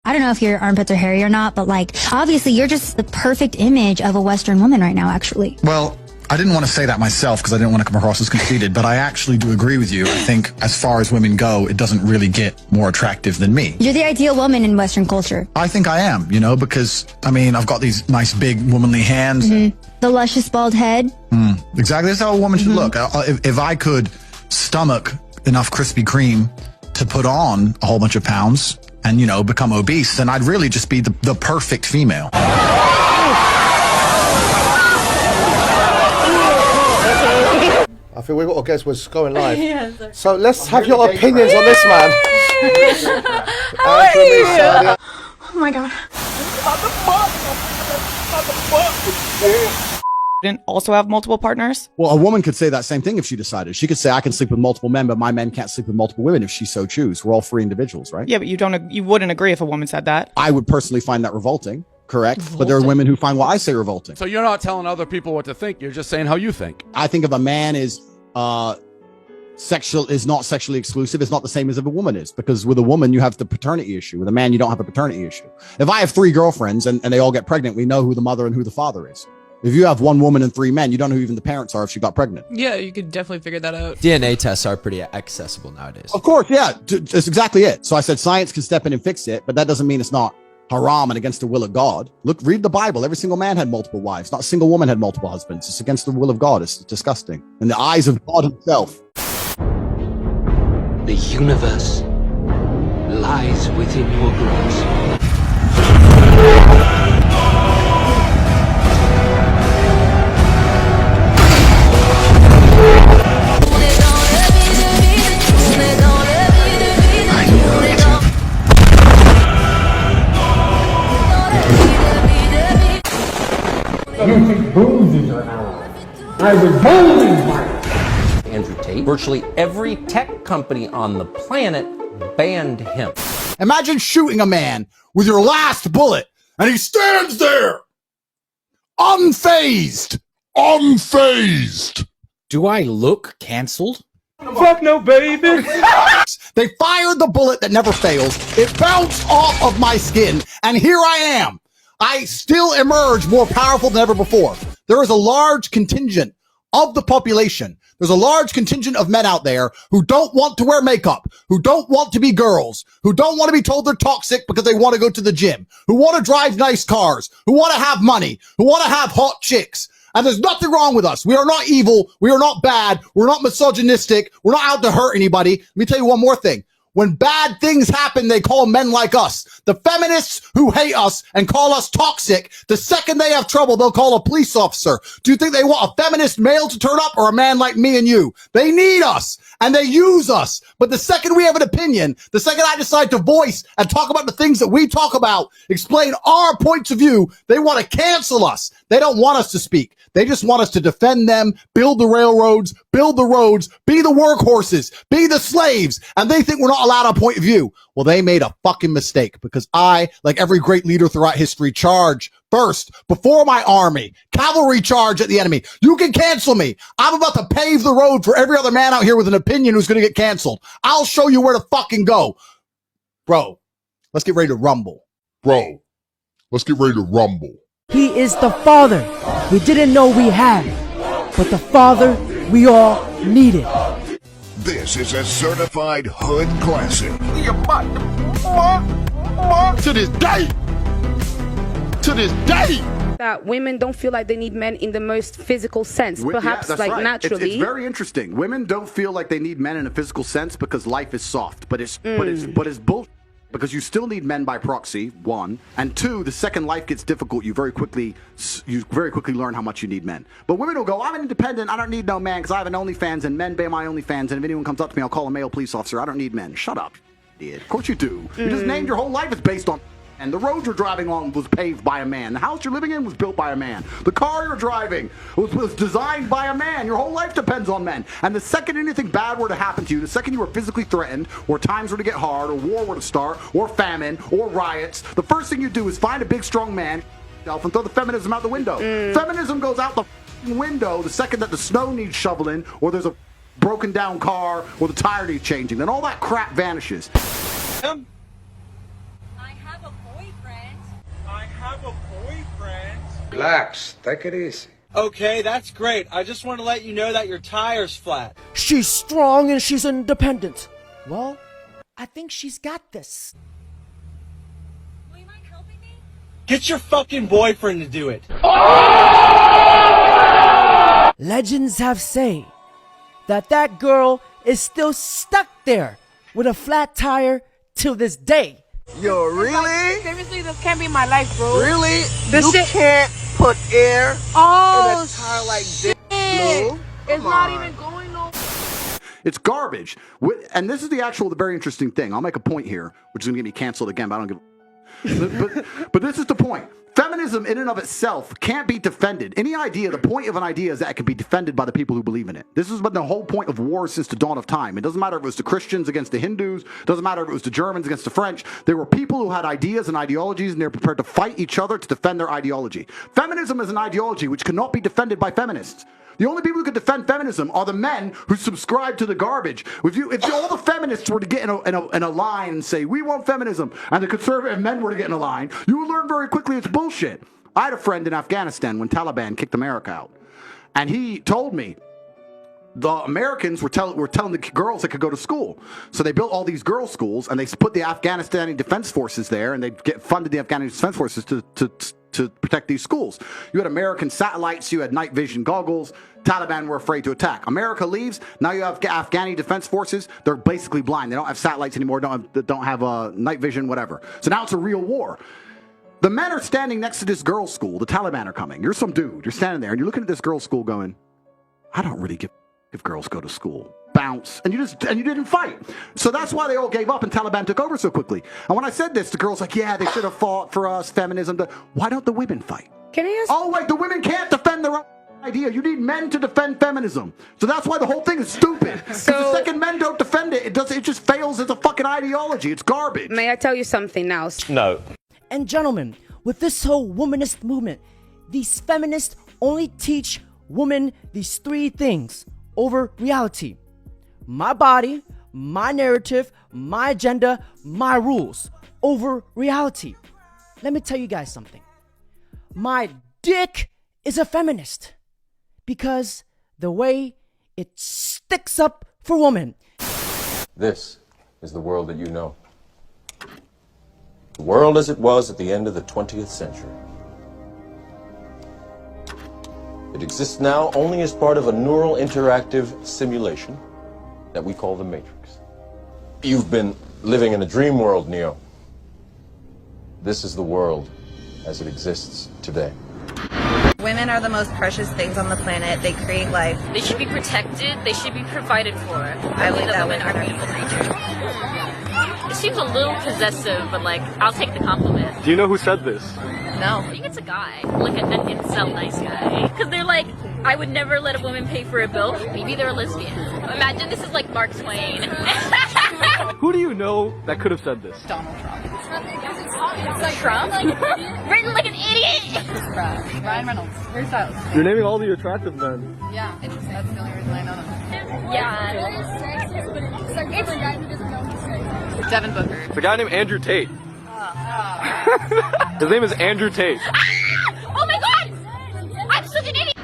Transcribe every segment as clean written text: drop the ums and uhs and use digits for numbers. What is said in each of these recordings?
I don't know if your armpits are hairy or not, but like, obviously you're just the perfect image of a Western woman right now, actually. Well, I didn't want to say that myself because I didn't want to come across as conceited, but I actually do agree with you. I think as far as women go, it doesn't really get more attractive than me. You're the ideal woman in Western culture. I think I am, you know, because, I mean, I've got these nice big womanly hands. The luscious bald head. Exactly. That's how a woman should look. If I could stomach enough Krispy Kreme to put on a whole bunch of pounds and, you know, become obese, then I'd really just be the perfect female. I think we've got to guess what's going live. So let's have your opinions on this man. Oh my god. Didn't also have multiple partners? Well, a woman could say that same thing if she decided. She could say, I can sleep with multiple men, but my men can't sleep with multiple women if she so choose. We're all free individuals, right? Yeah, but you wouldn't agree if a woman said that. I would personally find that revolting, correct? But there are women who find what I say revolting. So you're not telling other people what to think. You're just saying how you think. I think if a man is not sexually exclusive, it's not the same as if a woman is, because with a woman you have the paternity issue. With a man you don't have a paternity issue. If I have 3 girlfriends and they all get pregnant, we know who the mother and who the father is. If you have 1 woman and 3 men, you don't know who even the parents are if she got pregnant. Yeah, you could definitely figure that out. DNA tests are pretty accessible nowadays. Of course, yeah, that's exactly it. So I said science can step in and fix it, but that doesn't mean it's not haram and against the will of God. Look, read the Bible. Every single man had multiple wives. Not a single woman had multiple husbands. It's against the will of God. It's disgusting. In the eyes of God himself. The universe lies within your grasp. I was bullied by Andrew Tate. Virtually every tech company on the planet banned him. Imagine shooting a man with your last bullet and he stands there unfazed. Do I look canceled? Fuck no, baby. They fired the bullet that never fails. It bounced off of my skin, and here I am. I still emerge more powerful than ever before. There is a large contingent of the population. There's a large contingent of men out there who don't want to wear makeup, who don't want to be girls, who don't want to be told they're toxic because they want to go to the gym, who want to drive nice cars, who want to have money, who want to have hot chicks. And there's nothing wrong with us. We are not evil. We are not bad. We're not misogynistic. We're not out to hurt anybody. Let me tell you one more thing. When bad things happen, they call men like us. The feminists who hate us and call us toxic, the second they have trouble, they'll call a police officer. Do you think they want a feminist male to turn up or a man like me and you? They need us and they use us. But the second we have an opinion, the second I decide to voice and talk about the things that we talk about, explain our points of view, they want to cancel us. They don't want us to speak. They just want us to defend them, build the railroads, build the roads, be the workhorses, be the slaves. And they think we're not allowed a point of view. Well, they made a fucking mistake because I, like every great leader throughout history, charge first before my army, cavalry charge at the enemy. You can cancel me. I'm about to pave the road for every other man out here with an opinion who's going to get canceled. I'll show you where to fucking go. Bro, let's get ready to rumble. He is the father we didn't know we had, but the father we all needed. This is a certified hood classic. To this day. That women don't feel like they need men in the most physical sense, perhaps right. naturally. It's very interesting. Women don't feel like they need men in a physical sense because life is soft, but it's bullshit. Because you still need men by proxy, 1, and 2, the second life gets difficult, you very quickly learn how much you need men. But women will go, I'm independent, I don't need no man because I have an OnlyFans and men pay my OnlyFans, and if anyone comes up to me, I'll call a male police officer. I don't need men. Shut up, idiot. Of course you do. You just named your whole life is based on. And the road you're driving on was paved by a man. The house you're living in was built by a man. The car you're driving was designed by a man. Your whole life depends on men. And the second anything bad were to happen to you, the second you were physically threatened, or times were to get hard, or war were to start, or famine, or riots, the first thing you do is find a big, strong man and throw the feminism out the window. Feminism goes out the window the second that the snow needs shoveling, or there's a broken down car, or the tire needs changing. Then all that crap vanishes. I have a Relax, take it easy. Okay, that's great. I just want to let you know that your tire's flat. She's strong and she's independent. Well, I think she's got this. Will you mind helping me? Get your fucking boyfriend to do it. Legends have say that girl is still stuck there with a flat tire till this day. Yo, really? Seriously, this can't be my life, bro. Really? This you shit can't put air in a tire like this, Blue. It's not even going no. It's garbage. And this is the very interesting thing. I'll make a point here, which is going to get me canceled again, but I don't give but this is the point. Feminism in and of itself can't be defended. The point of an idea is that it can be defended by the people who believe in it. This has been the whole point of war since the dawn of time. It doesn't matter if it was the Christians against the Hindus. It doesn't matter if it was the Germans against the French. There were people who had ideas and ideologies, and they were prepared to fight each other to defend their ideology. Feminism is an ideology which cannot be defended by feminists. The only people who could defend feminism are the men who subscribe to the garbage. If all the feminists were to get in a line and say, we want feminism, and the conservative men were to get in a line, you would learn very quickly it's bullshit. I had a friend in Afghanistan when Taliban kicked America out. And he told me the Americans were telling the girls they could go to school. So they built all these girls' schools, and they put the Afghanistani Defense Forces there, and they funded the Afghanistan Defense Forces to protect these schools. You had American satellites, you had night vision goggles. Taliban were afraid to attack. America leaves. Now you have Afghani Defense Forces. They're basically blind. They don't have satellites anymore. Don't have night vision, whatever. So now it's a real war. The men are standing next to this girls' school. The Taliban are coming. You're some dude. You're standing there, and you're looking at this girls' school going, I don't really give if girls go to school. Bounce. And you didn't fight. So that's why they all gave up and Taliban took over so quickly. And when I said this, the girls like, yeah, they should have fought for us, feminism. Why don't the women fight? Can I ask? Oh, wait, the women can't defend their own idea. You need men to defend feminism. So that's why the whole thing is stupid. Because the second men don't defend it, it just fails as a fucking ideology. It's garbage. May I tell you something now? No. And gentlemen, with this whole womanist movement, these feminists only teach women these three things over reality. My body, my narrative, my agenda, my rules over reality. Let me tell you guys something. My dick is a feminist because the way it sticks up for women. This is the world that you know. The world as it was at the end of the 20th century. It exists now only as part of a neural interactive simulation that we call the Matrix. You've been living in a dream world, Neo. This is the world as it exists today. Women are the most precious things on the planet. They create life. They should be protected. They should be provided for. I believe that women are beautiful creatures. It seems a little possessive, but like, I'll take the compliment. Do you know who said this? No. I think it's a guy. Like an incel nice guy. Because they're like, I would never let a woman pay for a bill. Maybe they're a lesbian. Imagine this is like Mark Twain. Who do you know that could have said this? Donald Trump. Trump? Written like an idiot! Ryan Reynolds. Very stylish. You're naming all the attractive men. Yeah, that's the only reason I know them. Yeah. Devin Booker. It's a guy named Andrew Tate. His name is Andrew Tate. Oh my god! I'm such an idiot!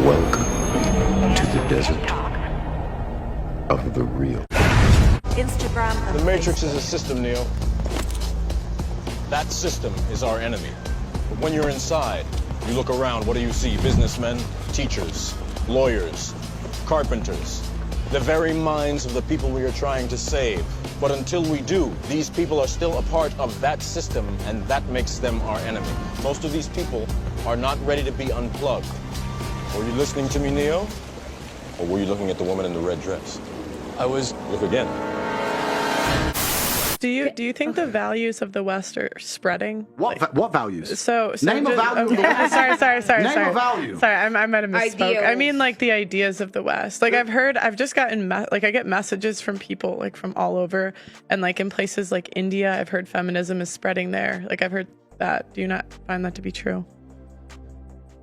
Welcome to the desert of the real. Instagram. The Matrix is a system, Neo. That system is our enemy. But when you're inside, you look around, what do you see? Businessmen, teachers, lawyers, carpenters, the very minds of the people we are trying to save. But until we do, these people are still a part of that system, and that makes them our enemy. Most of these people are not ready to be unplugged. Were you listening to me, Neo? Or were you looking at the woman in the red dress? I was. Look again. Do you think the values of the West are spreading? What values? So name a value of the West. Sorry. Name a value. Sorry, I might have misspoke. Ideals. I mean, like the ideas of the West. Like I've just gotten I get messages from people like from all over, and like in places like India, I've heard feminism is spreading there. Like I've heard that. Do you not find that to be true?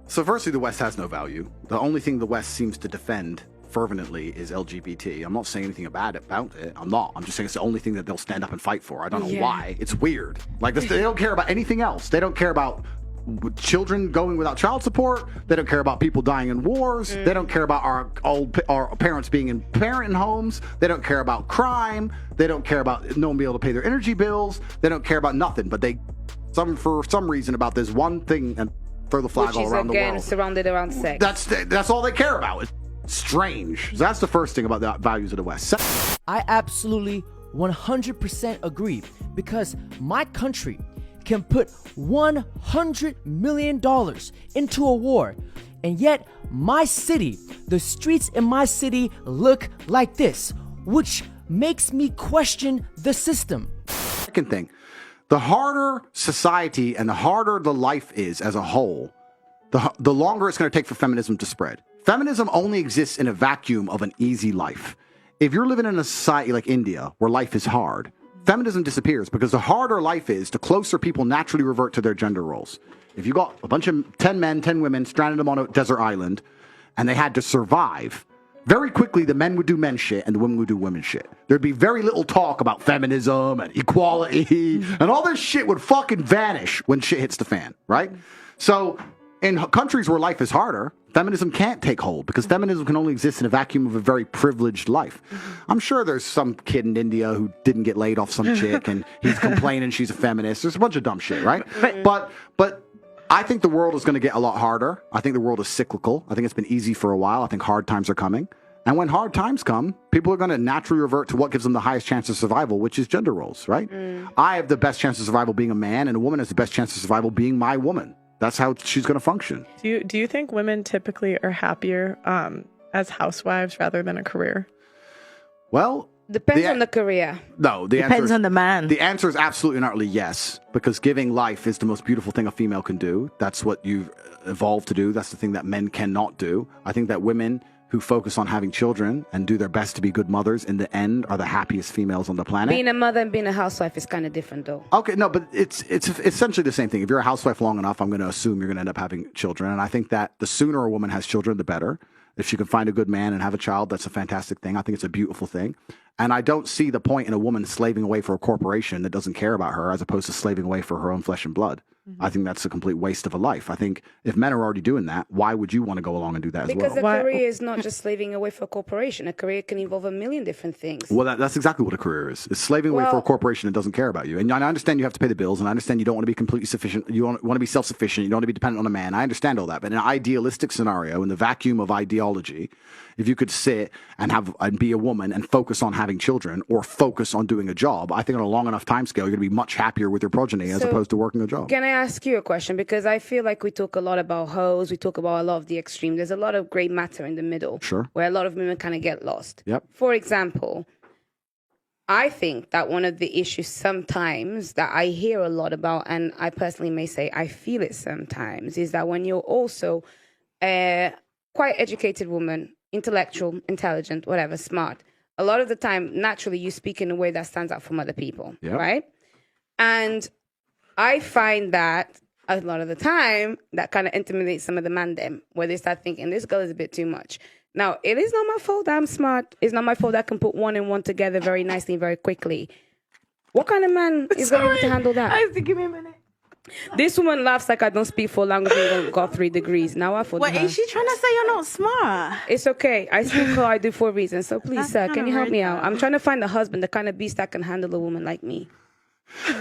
So firstly, the West has no value. The only thing the West seems to defend fervently is LGBT. I'm not saying anything about it. I'm not. I'm just saying it's the only thing that they'll stand up and fight for. I don't know why. It's weird. Like this, they don't care about anything else. They don't care about children going without child support. They don't care about people dying in wars. They don't care about our parents being in parent homes. They don't care about crime. They don't care about no one being able to pay their energy bills. They don't care about nothing. But for some reason about this one thing and throw the flag all around the world. Which is again surrounded around sex. That's all they care about. It's strange. So that's the first thing about the values of the West. I absolutely 100% agree, because my country can put $100 million into a war, and yet my city, the streets in my city look like this, which makes me question the system. Second thing, the harder society and the harder the life is as a whole, the longer it's going to take for feminism to spread. Feminism only exists in a vacuum of an easy life. If you're living in a society like India, where life is hard, feminism disappears, because the harder life is, the closer people naturally revert to their gender roles. If you got a bunch of 10 men, 10 women, stranded them on a desert island, and they had to survive, very quickly the men would do men shit and the women would do women shit. There'd be very little talk about feminism and equality, and all this shit would fucking vanish when shit hits the fan, right? So in countries where life is harder, feminism can't take hold, because feminism can only exist in a vacuum of a very privileged life. I'm sure there's some kid in India who didn't get laid off some chick and he's complaining she's a feminist. There's a bunch of dumb shit, right? But I think the world is going to get a lot harder. I think the world is cyclical. I think it's been easy for a while. I think hard times are coming. And when hard times come, people are going to naturally revert to what gives them the highest chance of survival, which is gender roles, right? I have the best chance of survival being a man, and a woman has the best chance of survival being my woman. That's how she's going to function. Do you think women typically are happier as housewives rather than a career? Well, depends on the career. No, Depends on the man. The answer is absolutely and utterly yes, because giving life is the most beautiful thing a female can do. That's what you've evolved to do. That's the thing that men cannot do. I think that women who focus on having children and do their best to be good mothers in the end are the happiest females on the planet. Being a mother and being a housewife is kind of different, though. Okay, no, but it's essentially the same thing. If you're a housewife long enough, I'm going to assume you're going to end up having children. And I think that the sooner a woman has children, the better. If she can find a good man and have a child, that's a fantastic thing. I think it's a beautiful thing. And I don't see the point in a woman slaving away for a corporation that doesn't care about her, as opposed to slaving away for her own flesh and blood. I think that's a complete waste of a life. I think if men are already doing that, why would you want to go along and do that as well? Because a career is not just slaving away for a corporation. A career can involve a million different things. Well, that's exactly what a career is. It's slaving away for a corporation that doesn't care about you. And I understand you have to pay the bills, and I understand you don't want to be completely sufficient. You want to be self-sufficient. You don't want to be dependent on a man. I understand all that. But in an idealistic scenario, in the vacuum of ideology, if you could sit and be a woman and focus on having children or focus on doing a job, I think on a long enough time scale, you're going to be much happier with your progeny as opposed to working a job. Can I ask you a question? Because I feel like we talk a lot about hoes. We talk about a lot of the extreme. There's a lot of gray matter in the middle. Sure. Where a lot of women kind of get lost. Yep. For example, I think that one of the issues sometimes that I hear a lot about, and I personally may say I feel it sometimes, is that when you're also a quite educated woman, intellectual, intelligent, whatever, smart, a lot of the time, naturally, you speak in a way that stands out from other people, right? And I find that a lot of the time, that kind of intimidates some of the man them, where they start thinking, this girl is a bit too much. Now, it is not my fault that I'm smart. It's not my fault that I can put one and one together very nicely, very quickly. What kind of man is going to be able to handle that? I have to give me a minute. This woman laughs like I don't speak for language and got 3 degrees. Now I thought. What is she trying to say? You're not smart. It's okay. I speak how I do for a reason. So please, sir, can you help me out? I'm trying to find a husband, the kind of beast that can handle a woman like me.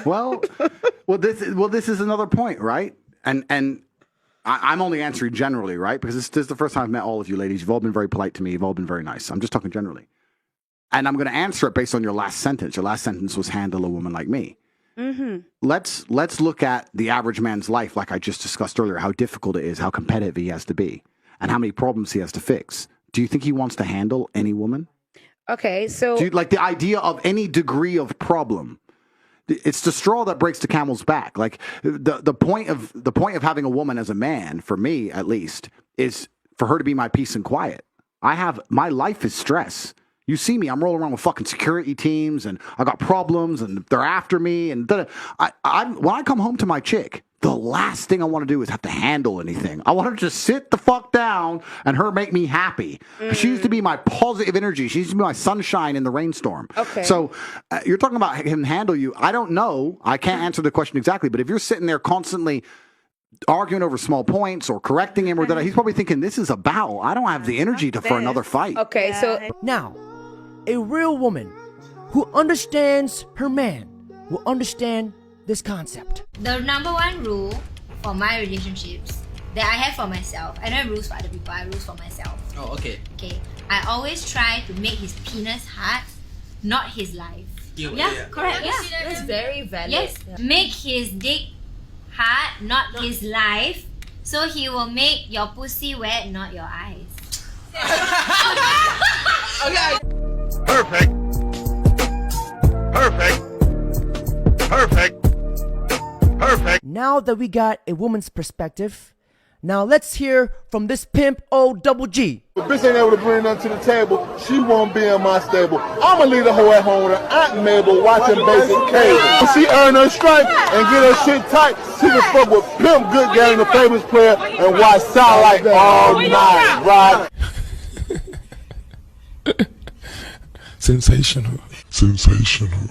Well, this is another point, right? And I'm only answering generally, right? Because this is the first time I've met all of you ladies. You've all been very polite to me. You've all been very nice. I'm just talking generally. And I'm going to answer it based on your last sentence. Your last sentence was handle a woman like me. Mm-hmm. Let's look at the average man's life, like I just discussed earlier, how difficult it is, how competitive he has to be, and how many problems he has to fix. Do you think he wants to handle any woman? Okay, so... Do you, like the idea of any degree of problem, it's the straw that breaks the camel's back. Like the point of having a woman as a man, for me at least, is for her to be my peace and quiet. My life is stress. You see me, I'm rolling around with fucking security teams, and I got problems, and they're after me. And when I come home to my chick, the last thing I want to do is have to handle anything. I want her to just sit the fuck down and her make me happy. She used to be my positive energy. She used to be my sunshine in the rainstorm. Okay. So you're talking about him handle you. I don't know. I can't answer the question exactly. But if you're sitting there constantly arguing over small points or correcting him, or that he's probably thinking, this is a battle. I don't have the energy for another fight. Okay, so now, a real woman who understands her man will understand this concept. The number one rule for my relationships that I have for myself, I don't have rules for other people, I have rules for myself. Oh, okay. Okay, I always try to make his penis hard, not his life. Yeah, correct. Yeah, that's very valid. Yes, make his dick hard, not his life, so he will make your pussy wet, not your eyes. Okay. Perfect. Perfect. Perfect. Perfect. Now that we got a woman's perspective, now let's hear from this pimp O-double-G. If bitch ain't able to bring nothing to the table, she won't be in my stable. I'ma leave the hoe at home with her Aunt Mabel watching basic cable. When she earn her stripe and get her shit tight, she can fuck with Pimp Good Game, the famous player, and watch Soundlight all night, right? Sensational. Sensational.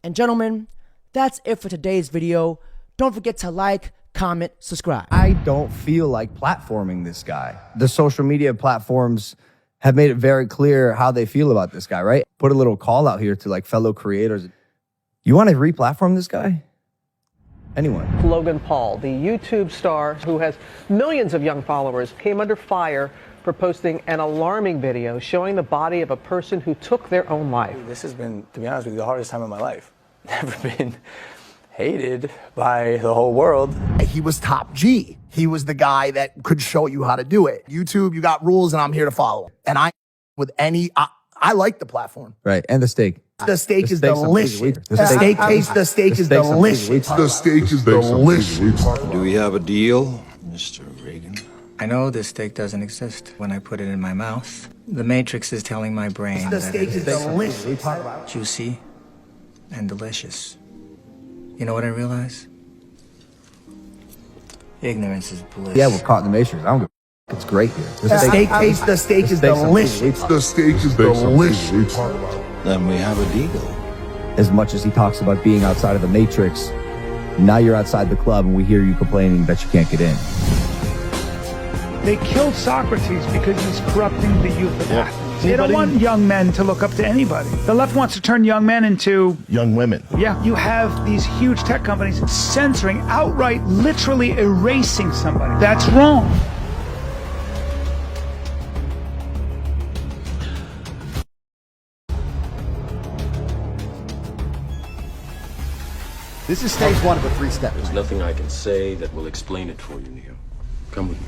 And gentlemen, that's it for today's video. Don't forget to like, comment, subscribe. I don't feel like platforming this guy. The social media platforms have made it very clear how they feel about this guy, right? Put a little call out here to like fellow creators. You want to re-platform this guy? Anyone? Logan Paul, the YouTube star who has millions of young followers, came under fire for posting an alarming video showing the body of a person who took their own life. This has been, to be honest with you, the hardest time of my life. Never been hated by the whole world. He was top G. He was the guy that could show you how to do it. YouTube, you got rules and I'm here to follow. And I like the platform. Right, and the steak. The steak is delicious. The steak is delicious. The steak is delicious. Do we have a deal, Mr. Reagan? I know this steak doesn't exist when I put it in my mouth. The Matrix is telling my brain The that steak is delicious. juicy and delicious. You know what I realize? Ignorance is bliss. Yeah, we're caught in the matrix. I don't give a it's great here. The steak is delicious. The steak is delicious. Then we have a deal. As much as he talks about being outside of the matrix, now you're outside the club and we hear you complaining that you can't get in. They killed Socrates because he's corrupting the youth of Athens. They don't want young men to look up to anybody. The left wants to turn young men into young women. Yeah, you have these huge tech companies censoring, outright, literally erasing somebody. That's wrong. This is stage one of a 3-step. There's nothing I can say that will explain it for you, Neo. Come with me.